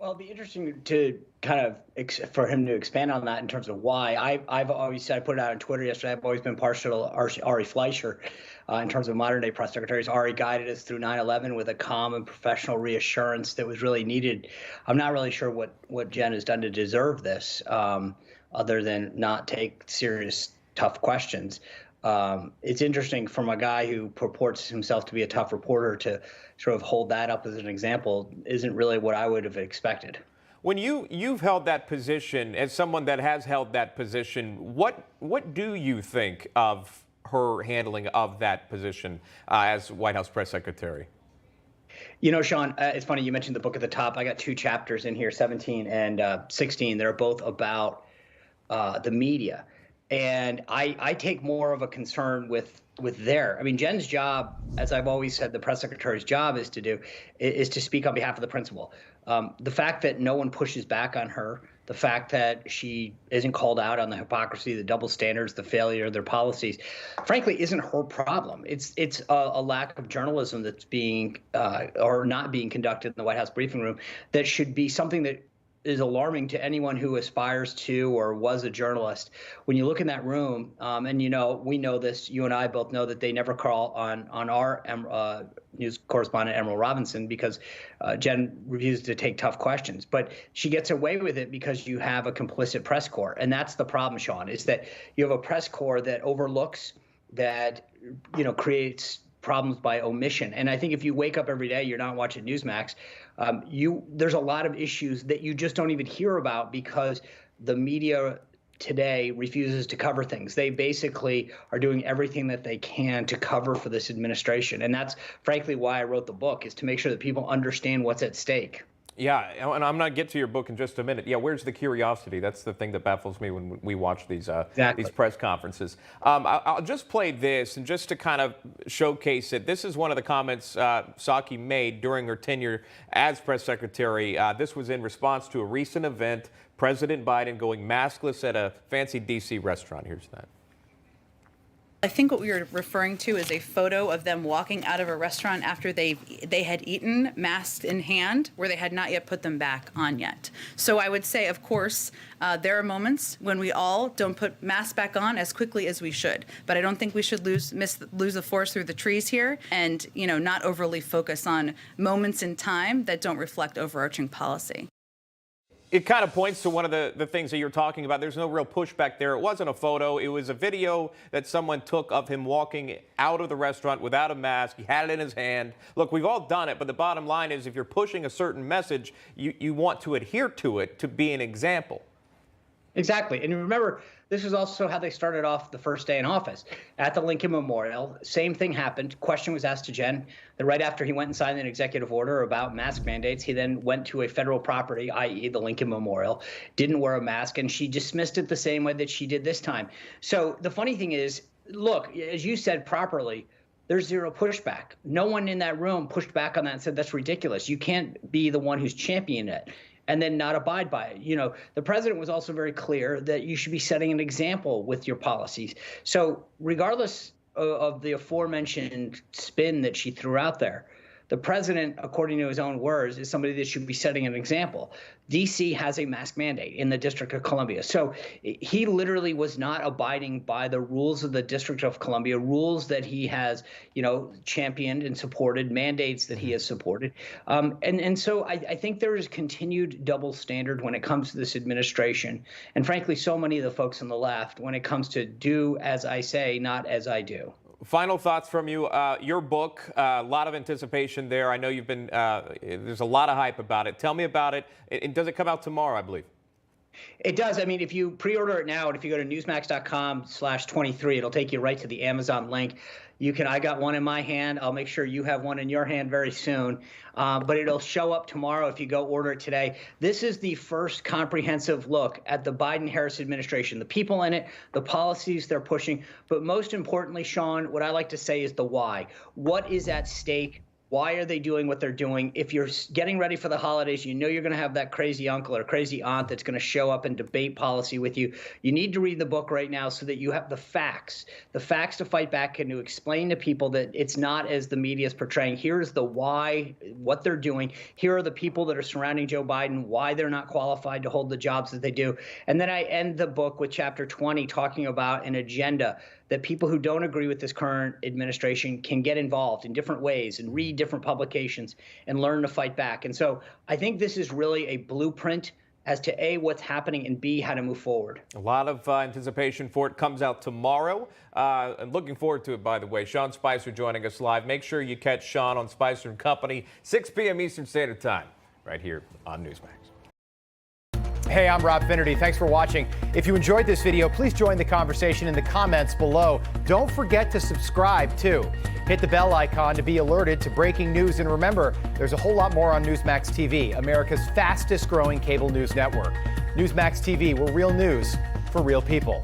Well, it'd be interesting to kind of for him to expand on that in terms of why. I've always said, I put it out on Twitter yesterday, I've always been partial to Ari Fleischer in terms of modern day press secretaries. Ari guided us through 9/11 with a calm and professional reassurance that was really needed. I'm not really sure what Jen has done to deserve this, other than not take serious, tough questions. It's interesting from a guy who purports himself to be a tough reporter to sort of hold that up as an example isn't really what I would have expected. When you've held that position, as someone that has held that position, what do you think of her handling of that position as White House press secretary? You know, Sean, it's funny you mentioned the book at the top. I got 2 chapters in here, 17 and 16. They're both about the media. And I take more of a concern with I mean, Jen's job, as I've always said, the press secretary's job is to speak on behalf of the principal. The fact that no one pushes back on her, the fact that she isn't called out on the hypocrisy, the double standards, the failure of their policies, frankly, isn't her problem. It's a lack of journalism that's being or not being conducted in the White House briefing room that should be something that is alarming to anyone who aspires to or was a journalist. When you look in that room, and we know this, you and I both know that they never call on our news correspondent Emerald Robinson because Jen refuses to take tough questions. But she gets away with it because you have a complicit press corps, and that's the problem, Sean. Is that you have a press corps that overlooks, that creates problems by omission. And I think if you wake up every day, you're not watching Newsmax, there's a lot of issues that you just don't even hear about because the media today refuses to cover things. They basically are doing everything that they can to cover for this administration. And that's frankly why I wrote the book, is to make sure that people understand what's at stake. Yeah, and I'm going to get to your book in just a minute. Yeah, where's the curiosity? That's the thing that baffles me when we watch these press conferences. I'll just play this, and just to kind of showcase it, this is one of the comments Psaki made during her tenure as press secretary. This was in response to a recent event, President Biden going maskless at a fancy D.C. restaurant. Here's that. I think what we were referring to is a photo of them walking out of a restaurant after they had eaten, masks in hand, where they had not yet put them back on yet. So I would say, of course, there are moments when we all don't put masks back on as quickly as we should. But I don't think we should lose the forest through the trees here, and not overly focus on moments in time that don't reflect overarching policy. It kind of points to one of the things that you're talking about. There's no real pushback there. It wasn't a photo. It was a video that someone took of him walking out of the restaurant without a mask. He had it in his hand. Look, we've all done it, but the bottom line is if you're pushing a certain message, you want to adhere to it to be an example. Exactly. And remember, this is also how they started off the first day in office. At the Lincoln Memorial, same thing happened. Question was asked to Jen that right after he went and signed an executive order about mask mandates, he then went to a federal property, i.e. the Lincoln Memorial, didn't wear a mask, and she dismissed it the same way that she did this time. So the funny thing is, look, as you said properly, there's zero pushback. No one in that room pushed back on that and said, that's ridiculous. You can't be the one who's championing it and then not abide by it. The president was also very clear that you should be setting an example with your policies. So regardless of the aforementioned spin that she threw out there, the president, according to his own words, is somebody that should be setting an example. D.C. has a mask mandate in the District of Columbia. So he literally was not abiding by the rules of the District of Columbia, rules that he has, championed and supported, mandates that he has supported. And so I think there is continued double standard when it comes to this administration. And frankly, so many of the folks on the left when it comes to do as I say, not as I do. Final thoughts from you. Your book, a lot of anticipation there. I know you've been, there's a lot of hype about it. Tell me about it. Does it come out tomorrow, I believe? It does. I mean, if you pre-order it now, and if you go to newsmax.com/23, it'll take you right to the Amazon link. I got one in my hand. I'll make sure you have one in your hand very soon. But it'll show up tomorrow if you go order it today. This is the first comprehensive look at the Biden-Harris administration, the people in it, the policies they're pushing. But most importantly, Sean, what I like to say is the why. What is at stake Why are they doing what they're doing? If you're getting ready for the holidays, you know you're going to have that crazy uncle or crazy aunt that's going to show up and debate policy with you. You need to read the book right now so that you have the facts to fight back and to explain to people that it's not as the media is portraying. Here's the why, what they're doing. Here are the people that are surrounding Joe Biden, why they're not qualified to hold the jobs that they do. And then I end the book with chapter 20 talking about an agenda that people who don't agree with this current administration can get involved in different ways and read different publications and learn to fight back. And so I think this is really a blueprint as to A, what's happening, and B, how to move forward. A lot of anticipation for it. Comes out tomorrow. And looking forward to it, by the way. Sean Spicer joining us live. Make sure you catch Sean on Spicer & Company, 6 p.m. Eastern Standard Time, right here on Newsmax. Hey, I'm Rob Finnerty. Thanks for watching. If you enjoyed this video, please join the conversation in the comments below. Don't forget to subscribe, too. Hit the bell icon to be alerted to breaking news. And remember, there's a whole lot more on Newsmax TV, America's fastest growing cable news network. Newsmax TV, where real news for real people.